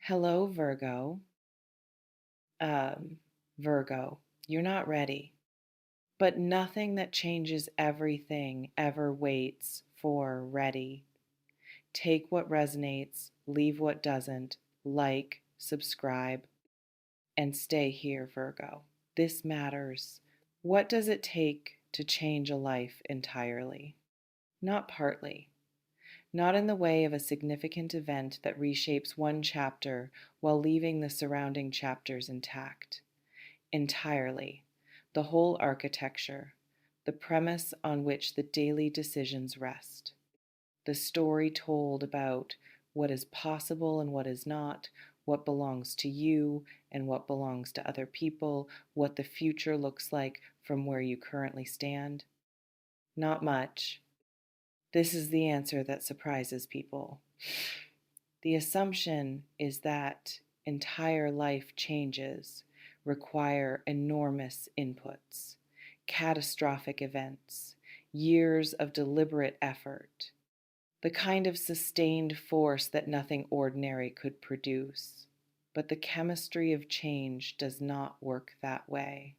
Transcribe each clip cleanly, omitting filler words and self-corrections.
Hello, Virgo. Virgo, you're not ready, but nothing that changes everything ever waits for ready. Take what resonates, leave what doesn't, like, subscribe, and stay here, Virgo. This matters. What does it take to change a life entirely? Not partly. Not in the way of a significant event that reshapes one chapter while leaving the surrounding chapters intact. Entirely, the whole architecture, the premise on which the daily decisions rest, the story told about what is possible and what is not, what belongs to you and what belongs to other people, what the future looks like from where you currently stand. Not much. This is the answer that surprises people. The assumption is that entire life changes require enormous inputs, catastrophic events, years of deliberate effort, the kind of sustained force that nothing ordinary could produce. But the chemistry of change does not work that way.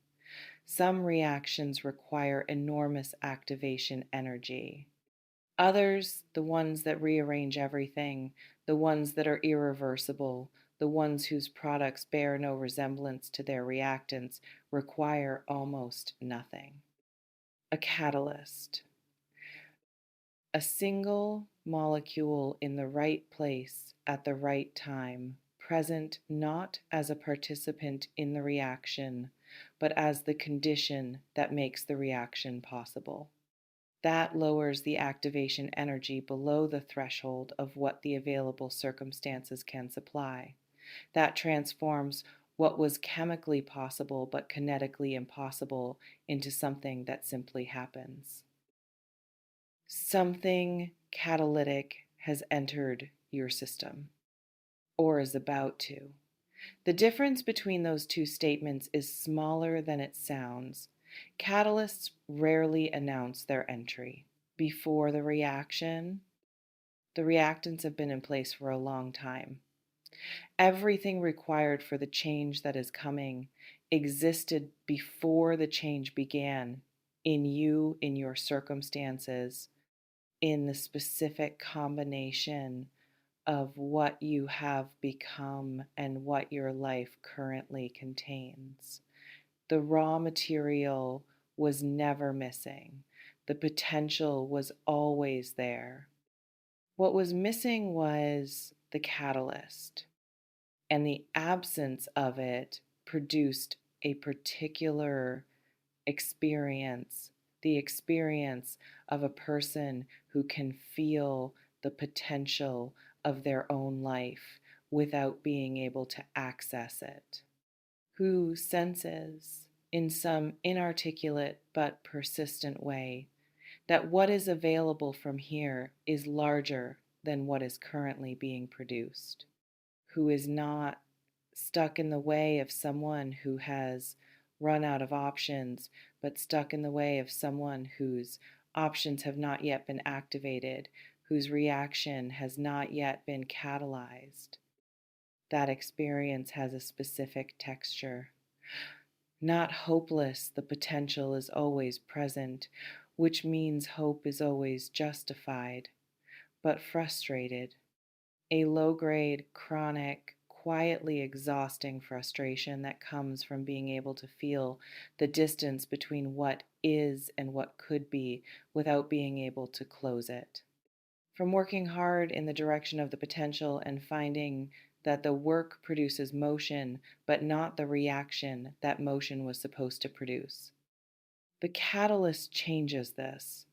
Some reactions require enormous activation energy. Others, the ones that rearrange everything, the ones that are irreversible, the ones whose products bear no resemblance to their reactants, require almost nothing. A catalyst. A single molecule in the right place at the right time, present not as a participant in the reaction, but as the condition that makes the reaction possible. That lowers the activation energy below the threshold of what the available circumstances can supply. That transforms what was chemically possible but kinetically impossible into something that simply happens. Something catalytic has entered your system, or is about to. The difference between those two statements is smaller than it sounds. Catalysts rarely announce their entry. Before the reaction, the reactants have been in place for a long time. Everything required for the change that is coming existed before the change began in you, in your circumstances, in the specific combination of what you have become and what your life currently contains. The raw material was never missing. The potential was always there. What was missing was the catalyst, and the absence of it produced a particular experience, the experience of a person who can feel the potential of their own life without being able to access it, who senses in some inarticulate but persistent way that what is available from here is larger than what is currently being produced, who is not stuck in the way of someone who has run out of options, but stuck in the way of someone whose options have not yet been activated, whose reaction has not yet been catalyzed. That experience has a specific texture. Not hopeless, the potential is always present, which means hope is always justified, but frustrated. A low grade, chronic, quietly exhausting frustration that comes from being able to feel the distance between what is and what could be without being able to close it. From working hard in the direction of the potential and finding that the work produces motion, but not the reaction that motion was supposed to produce. The catalyst changes this.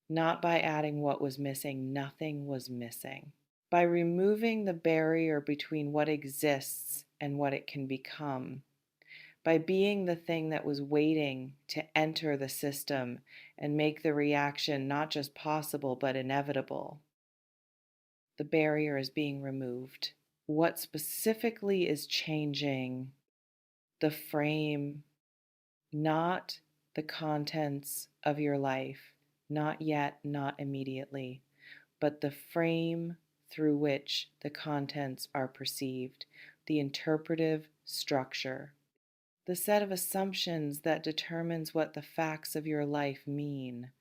Not by adding what was missing, nothing was missing. By removing the barrier between what exists and what it can become, by being the thing that was waiting to enter the system and make the reaction not just possible but inevitable, the barrier is being removed. What specifically is changing? The frame, not the contents of your life, not yet, not immediately, but the frame through which the contents are perceived, the interpretive structure, the set of assumptions that determines what the facts of your life mean,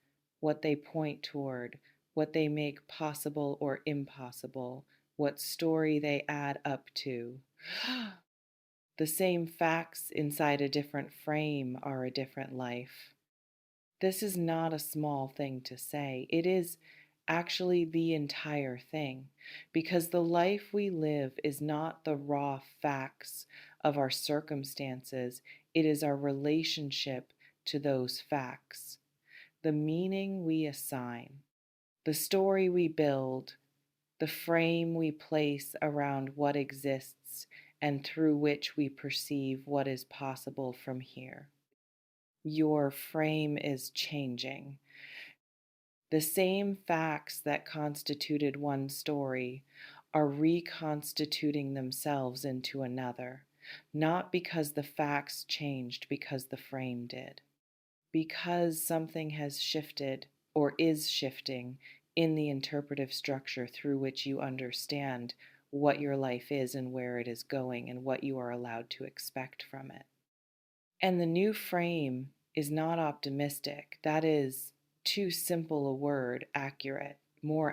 what they point toward, what they make possible or impossible, what story they add up to. The same facts inside a different frame are a different life. This is not a small thing to say. It is actually the entire thing, because the life we live is not the raw facts of our circumstances, it is our relationship to those facts, the meaning we assign, the story we build, the frame we place around what exists and through which we perceive what is possible from here. Your frame is changing. The same facts that constituted one story are reconstituting themselves into another, not because the facts changed, because the frame did. Because something has shifted or is shifting in the interpretive structure through which you understand what your life is and where it is going and what you are allowed to expect from it. And the new frame is not optimistic. That is too simple a word, accurate, more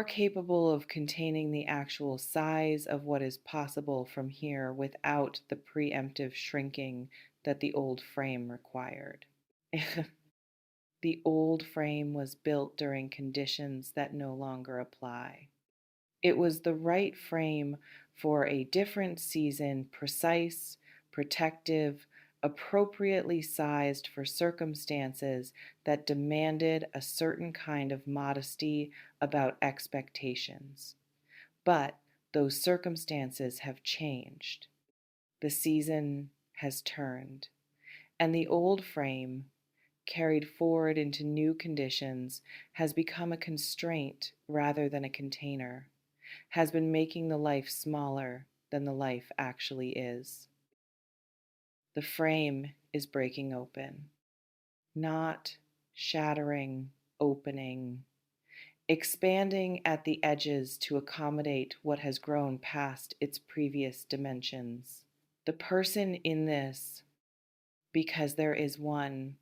capable of containing the actual size of what is possible from here without the preemptive shrinking that the old frame required. The old frame was built during conditions that no longer apply. It was the right frame for a different season, precise, protective, appropriately sized for circumstances that demanded a certain kind of modesty about expectations. But those circumstances have changed. The season has turned, and the old frame, carried forward into new conditions, has become a constraint rather than a container, has been making the life smaller than the life actually is. The frame is breaking open, not shattering, opening, expanding at the edges to accommodate what has grown past its previous dimensions. The person in this, because there is one,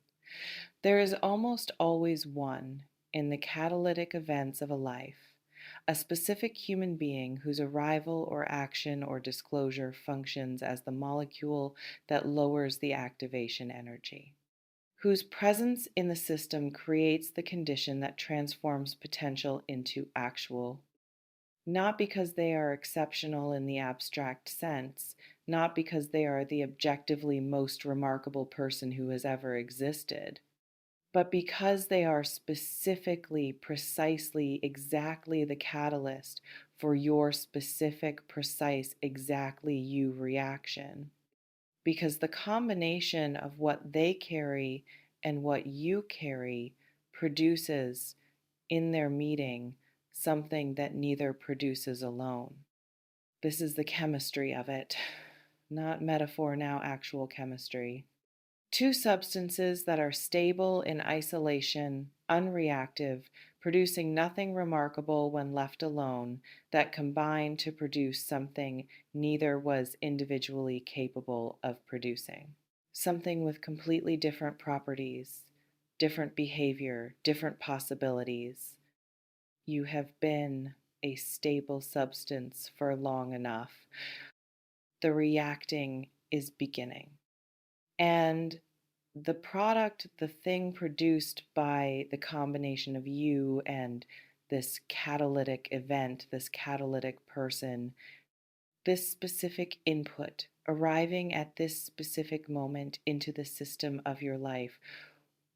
there is almost always one in the catalytic events of a life, a specific human being whose arrival or action or disclosure functions as the molecule that lowers the activation energy, whose presence in the system creates the condition that transforms potential into actual, not because they are exceptional in the abstract sense, not because they are the objectively most remarkable person who has ever existed, but because they are specifically, precisely, exactly the catalyst for your specific, precise, exactly you reaction. Because the combination of what they carry and what you carry produces, in their meeting, something that neither produces alone. This is the chemistry of it, not metaphor now, actual chemistry. Two substances that are stable in isolation, unreactive, producing nothing remarkable when left alone, that combine to produce something neither was individually capable of producing. Something with completely different properties, different behavior, different possibilities. You have been a stable substance for long enough. The reacting is beginning. And the product, the thing produced by the combination of you and this catalytic event, this catalytic person, this specific input arriving at this specific moment into the system of your life,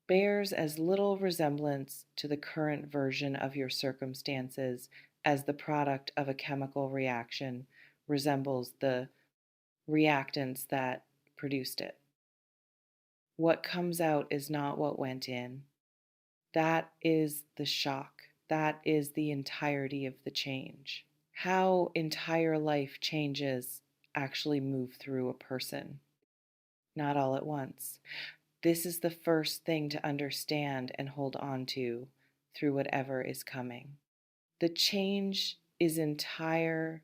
bears as little resemblance to the current version of your circumstances as the product of a chemical reaction resembles the reactants that produced it. What comes out is not what went in. That is the shock. That is the entirety of the change. How entire life changes actually move through a person, not all at once. This is the first thing to understand and hold on to through whatever is coming. The change is entire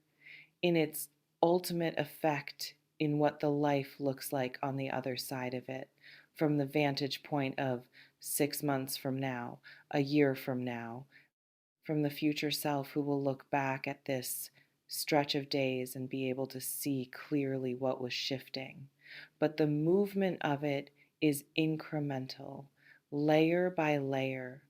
in its ultimate effect in what the life looks like on the other side of it, from the vantage point of 6 months from now, a year from now, from the future self who will look back at this stretch of days and be able to see clearly what was shifting. But the movement of it is incremental, layer by layer,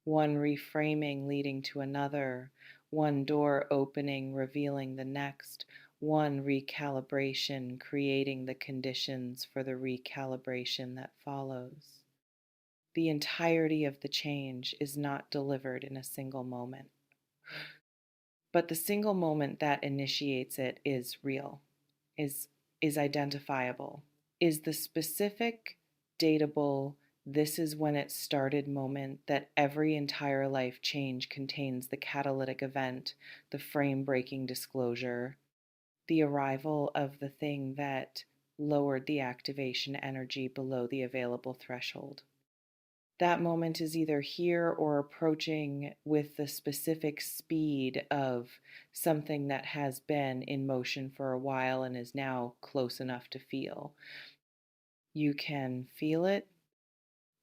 one reframing leading to another, one door opening, revealing the next, one recalibration creating the conditions for the recalibration that follows. The entirety of the change is not delivered in a single moment. But the single moment that initiates it is real, is, is identifiable, is the specific, datable, this is when it started moment that every entire life change contains the catalytic event, the frame breaking disclosure, the arrival of the thing that lowered the activation energy below the available threshold. That moment is either here or approaching with the specific speed of something that has been in motion for a while and is now close enough to feel. You can feel it.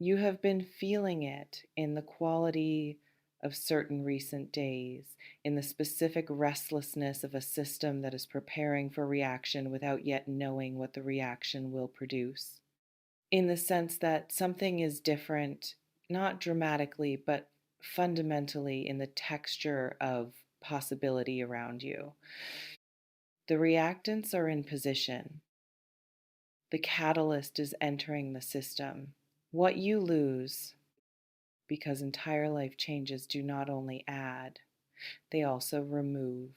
You have been feeling it in the quality of certain recent days, in the specific restlessness of a system that is preparing for reaction without yet knowing what the reaction will produce, in the sense that something is different, not dramatically, but fundamentally in the texture of possibility around you. The reactants are in position. The catalyst is entering the system. What you lose, because entire life changes do not only add, they also remove.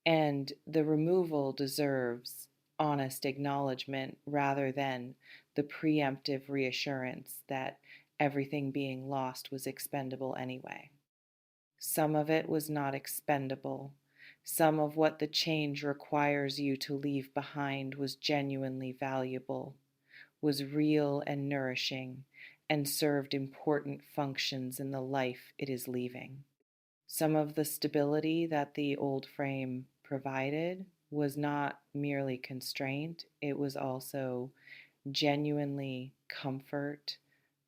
And the removal deserves honest acknowledgement rather than the preemptive reassurance that everything being lost was expendable anyway. Some of it was not expendable. Some of what the change requires you to leave behind was genuinely valuable, was real and nourishing, and served important functions in the life it is leaving. Some of the stability that the old frame provided was not merely constraint, it was also genuinely comfort,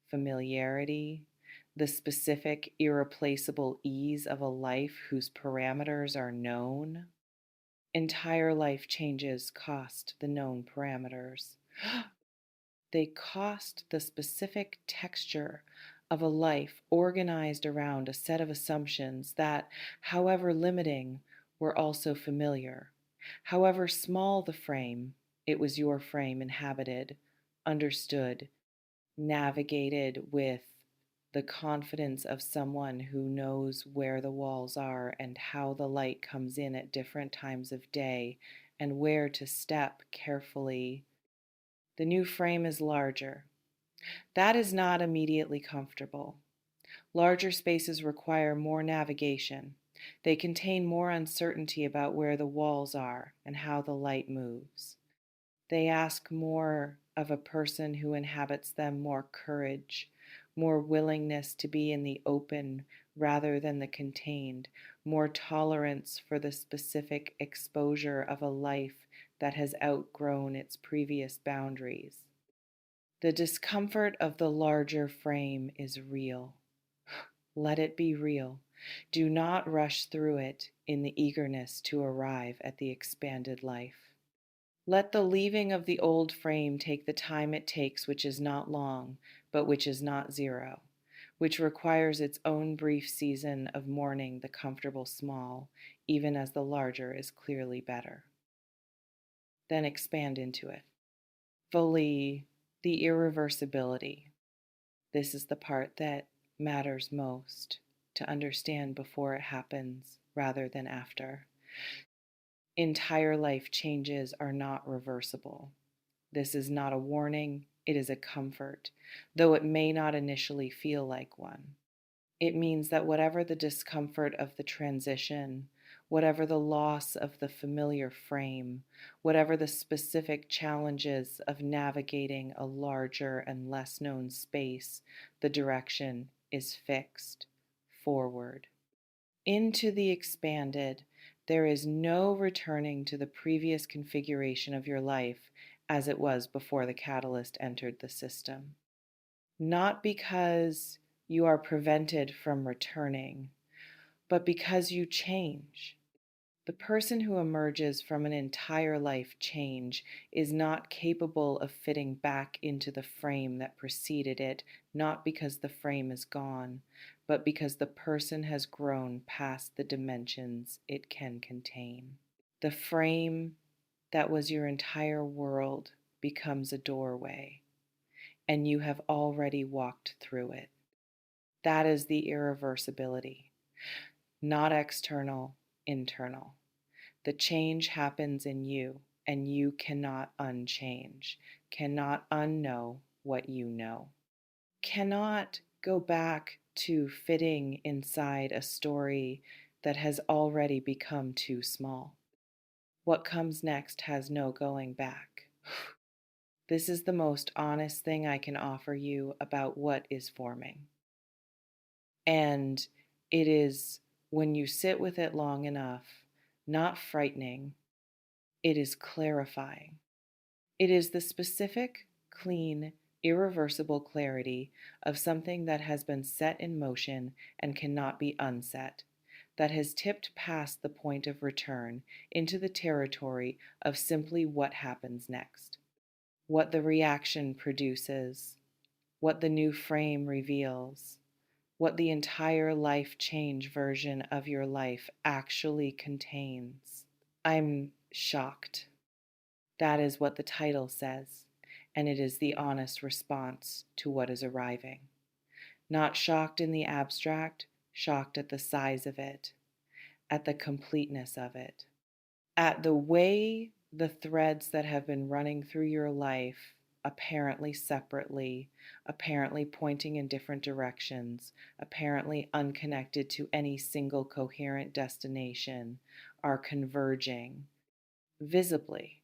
familiarity, the specific, irreplaceable ease of a life whose parameters are known. Entire life changes cost the known parameters. They cost the specific texture of a life organized around a set of assumptions that, however limiting, were also familiar. However small the frame, it was your frame inhabited, understood, navigated with the confidence of someone who knows where the walls are and how the light comes in at different times of day and where to step carefully. The new frame is larger. That is not immediately comfortable. Larger spaces require more navigation. They contain more uncertainty about where the walls are and how the light moves. They ask more of a person who inhabits them, more courage, more willingness to be in the open rather than the contained, more tolerance for the specific exposure of a life that has outgrown its previous boundaries. The discomfort of the larger frame is real. Let it be real. Do not rush through it in the eagerness to arrive at the expanded life. Let the leaving of the old frame take the time it takes, which is not long, but which is not zero, which requires its own brief season of mourning the comfortable small, even as the larger is clearly better. Then expand into it. Fully, the irreversibility. This is the part that matters most to understand before it happens rather than after. Entire life changes are not reversible. This is not a warning, it is a comfort, though it may not initially feel like one. It means that whatever the discomfort of the transition, whatever the loss of the familiar frame, whatever the specific challenges of navigating a larger and less known space, the direction is fixed, forward. Into the expanded, there is no returning to the previous configuration of your life as it was before the catalyst entered the system. Not because you are prevented from returning, but because you change. The person who emerges from an entire life change is not capable of fitting back into the frame that preceded it, not because the frame is gone, but because the person has grown past the dimensions it can contain. The frame that was your entire world becomes a doorway, and you have already walked through it. That is the irreversibility, not external, internal. The change happens in you, and you cannot unchange, cannot unknow what you know, cannot go back to fitting inside a story that has already become too small. What comes next has no going back. This is the most honest thing I can offer you about what is forming. And it is, when you sit with it long enough, not frightening, it is clarifying. It is the specific, clean, irreversible clarity of something that has been set in motion and cannot be unset, that has tipped past the point of return into the territory of simply what happens next, what the reaction produces, what the new frame reveals, what the entire life change version of your life actually contains. I'm shocked. That is what the title says, and it is the honest response to what is arriving. Not shocked in the abstract, shocked at the size of it, at the completeness of it, at the way the threads that have been running through your life, apparently separately, apparently pointing in different directions, apparently unconnected to any single coherent destination, are converging visibly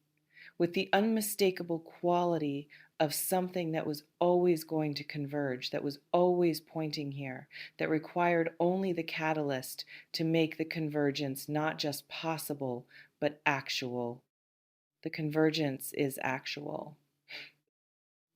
with the unmistakable quality of something that was always going to converge, that was always pointing here, that required only the catalyst to make the convergence not just possible, but actual. The convergence is actual.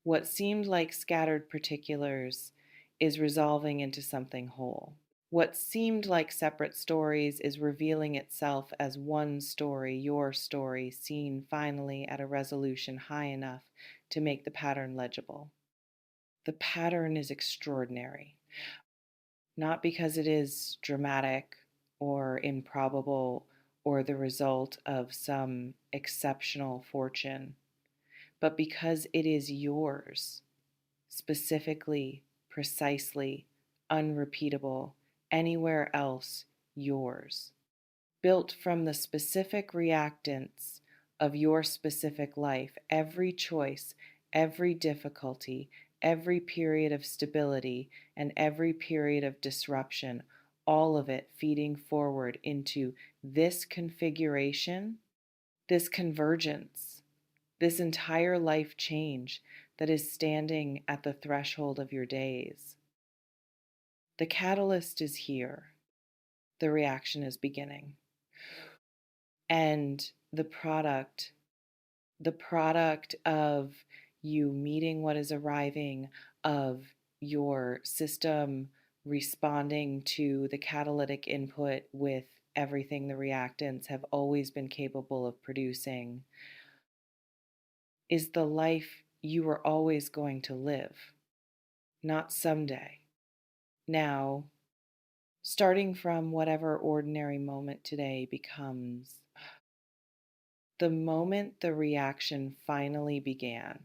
What seemed like scattered particulars is resolving into something whole. What seemed like separate stories is revealing itself as one story, your story, seen finally at a resolution high enough to make the pattern legible. The pattern is extraordinary, not because it is dramatic or improbable or the result of some exceptional fortune, but because it is yours, specifically, precisely, unrepeatable, anywhere else yours, built from the specific reactants of your specific life, every choice, every difficulty, every period of stability, and every period of disruption, all of it feeding forward into this configuration, this convergence, this entire life change that is standing at the threshold of your days. The catalyst is here. The reaction is beginning. And the product of you meeting what is arriving, of your system responding to the catalytic input with everything the reactants have always been capable of producing, is the life you are always going to live, not someday. Now, starting from whatever ordinary moment today becomes the moment the reaction finally began,